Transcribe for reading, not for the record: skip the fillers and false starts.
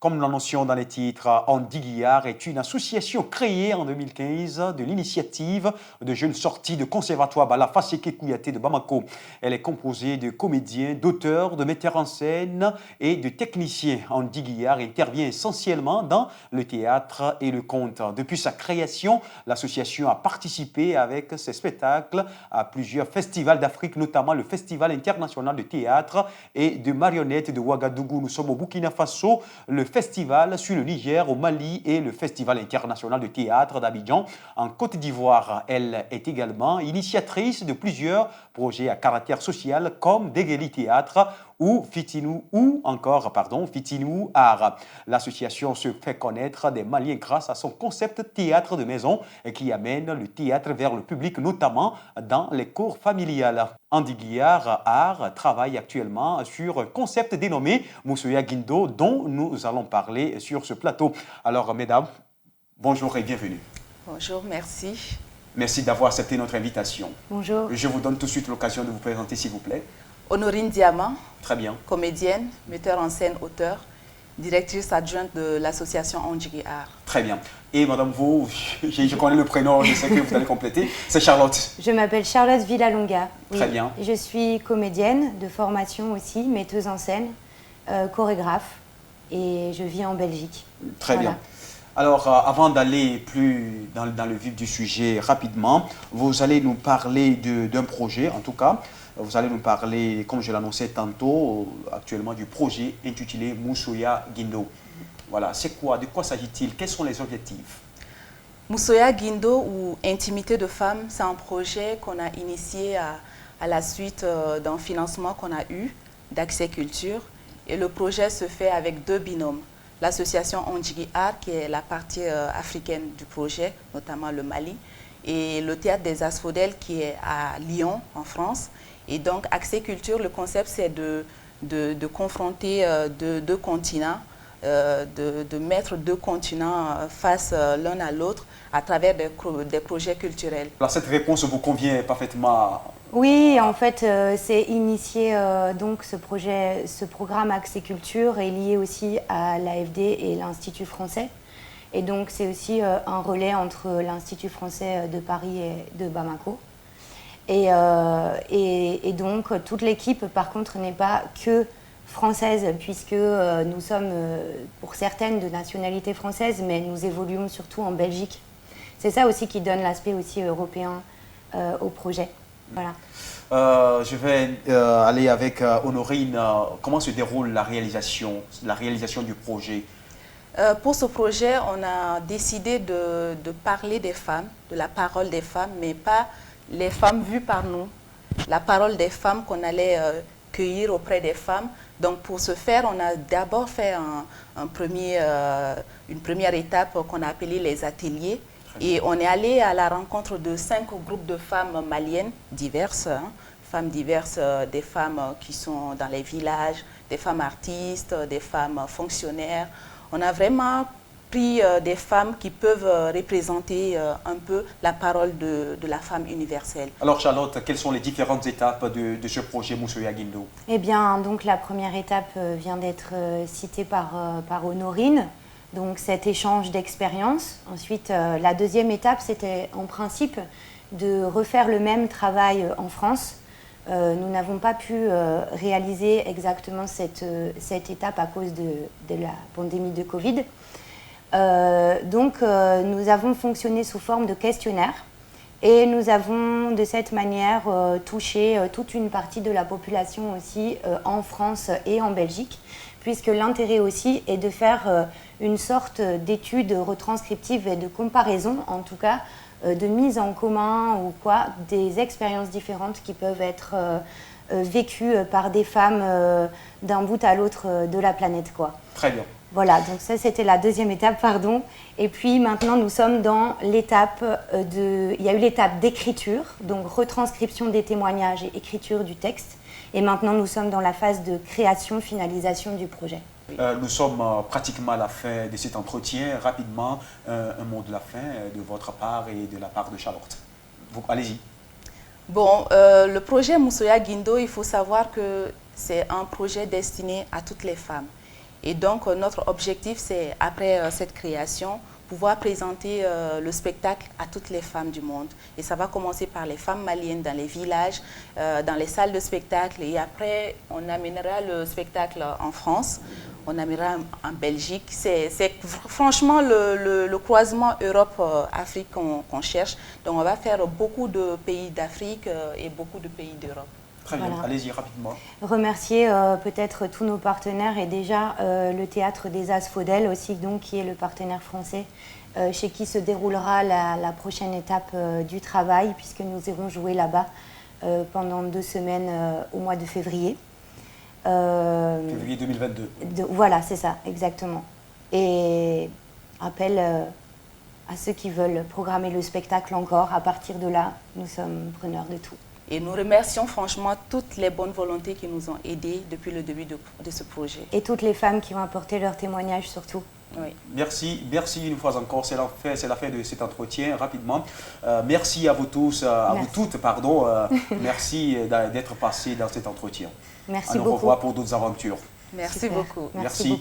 Comme nous l'annoncions dans les titres, Andiguiar est une association créée en 2015 de l'initiative de jeunes sortis de conservatoire Bala Faseke Kouyaté de Bamako. Elle est composée de comédiens, d'auteurs, de metteurs en scène et de techniciens. Andiguiar intervient essentiellement dans le théâtre et le conte. Depuis sa création, l'association a participé avec ses spectacles à plusieurs festivals d'Afrique, notamment le Festival international de théâtre et de marionnettes de Ouagadougou. Nous sommes au Burkina Faso, le festival sur le Niger au Mali et le Festival international de théâtre d'Abidjan en Côte d'Ivoire. Elle est également initiatrice de plusieurs projets à caractère social comme Degeli Théâtre ou Fitinou Art. L'association se fait connaître des Maliens grâce à son concept théâtre de maison qui amène le théâtre vers le public, notamment dans les cours familiales. Andiguiar Art travaille actuellement sur un concept dénommé Moussoya Guindo dont nous allons parler sur ce plateau. Alors, mesdames, bonjour et bienvenue. Bonjour, merci. Merci d'avoir accepté notre invitation. Bonjour. Je vous donne tout de suite l'occasion de vous présenter, s'il vous plaît. Honorine Diamant. Très bien. Comédienne, metteur en scène, auteur, directrice adjointe de l'association Andiguiar. Très bien. Et madame, vous, je connais le prénom, je sais que vous allez compléter. C'est Charlotte. Je m'appelle Charlotte Villalonga. Oui. Très bien. Je suis comédienne de formation aussi, metteuse en scène, chorégraphe et je vis en Belgique. Très bien. Alors, avant d'aller plus dans le vif du sujet rapidement, vous allez nous parler d'un projet, en tout cas. Vous allez nous parler, comme je l'annonçais tantôt, actuellement du projet intitulé Moussoya Guindo. Voilà, c'est quoi? De quoi s'agit-il? Quels sont les objectifs? Moussoya Guindo ou Intimité de femme, c'est un projet qu'on a initié à la suite d'un financement qu'on a eu d'Accès Culture. Et le projet se fait avec deux binômes. L'association Andiguiar, qui est la partie africaine du projet, notamment le Mali, et le Théâtre des Asphodèles, qui est à Lyon, en France. Et donc, Accès Culture, le concept, c'est de confronter deux continents, de mettre deux continents face l'un à l'autre à travers des projets culturels. Alors, cette réponse vous convient parfaitement? Oui, en fait, c'est initié, donc ce programme Accès Culture est lié aussi à l'AFD et l'Institut français. Et donc, c'est aussi un relais entre l'Institut français de Paris et de Bamako. Et donc, toute l'équipe, par contre, n'est pas que française, puisque nous sommes, pour certaines, de nationalité française, mais nous évoluons surtout en Belgique. C'est ça aussi qui donne l'aspect aussi européen au projet. Voilà. Je vais aller avec Honorine. Comment se déroule la réalisation du projet? Pour ce projet, on a décidé de parler des femmes, de la parole des femmes, mais pas les femmes vues par nous. La parole des femmes qu'on allait cueillir auprès des femmes. Donc pour ce faire, on a d'abord fait une première étape qu'on a appelée les ateliers. Et on est allé à la rencontre de 5 groupes de femmes maliennes diverses, femmes diverses, des femmes qui sont dans les villages, des femmes artistes, des femmes fonctionnaires. On a vraiment pris des femmes qui peuvent représenter un peu la parole de la femme universelle. Alors Charlotte, quelles sont les différentes étapes de ce projet Moussoya Guindo? Eh bien, donc la première étape vient d'être citée par Honorine. Donc cet échange d'expérience. Ensuite, la deuxième étape, c'était en principe de refaire le même travail en France. Nous n'avons pas pu réaliser exactement cette étape à cause de la pandémie de Covid. Donc nous avons fonctionné sous forme de questionnaire et nous avons de cette manière touché toute une partie de la population aussi en France et en Belgique, puisque l'intérêt aussi est de faire une sorte d'étude retranscriptive et de comparaison, en tout cas, de mise en commun ou quoi, des expériences différentes qui peuvent être vécues par des femmes d'un bout à l'autre de la planète, quoi. Très bien. Voilà, donc ça c'était la deuxième étape, pardon. Et puis maintenant nous sommes dans l'étape il y a eu l'étape d'écriture, donc retranscription des témoignages et écriture du texte. Et maintenant nous sommes dans la phase de création, finalisation du projet. Nous sommes pratiquement à la fin de cet entretien. Rapidement, un mot de la fin de votre part et de la part de Charlotte. Allez-y. Bon, le projet Moussoya Guindo, il faut savoir que c'est un projet destiné à toutes les femmes. Et donc, notre objectif, c'est, après cette création, pouvoir présenter le spectacle à toutes les femmes du monde. Et ça va commencer par les femmes maliennes dans les villages, dans les salles de spectacle. Et après, on amènera le spectacle en France, on amènera en Belgique. C'est franchement le croisement Europe-Afrique qu'on cherche. Donc, on va faire beaucoup de pays d'Afrique et beaucoup de pays d'Europe. Très bien, Voilà. allez-y rapidement. Remercier peut-être tous nos partenaires et déjà le Théâtre des Asphodèles aussi, donc, qui est le partenaire français, chez qui se déroulera la prochaine étape du travail, puisque nous irons jouer là-bas pendant 2 semaines au mois de février. Février 2022. Voilà, c'est ça, exactement. Et appel à ceux qui veulent programmer le spectacle encore. À partir de là, nous sommes preneurs de tout. Et nous remercions franchement toutes les bonnes volontés qui nous ont aidés depuis le début de ce projet. Et toutes les femmes qui ont apporté leur témoignage surtout. Oui. Merci une fois encore, c'est la fin de cet entretien, rapidement. Merci à vous tous, à vous toutes, pardon. Merci d'être passés dans cet entretien. Merci À nous beaucoup. revoir pour d'autres aventures. Merci Super. beaucoup. Merci beaucoup.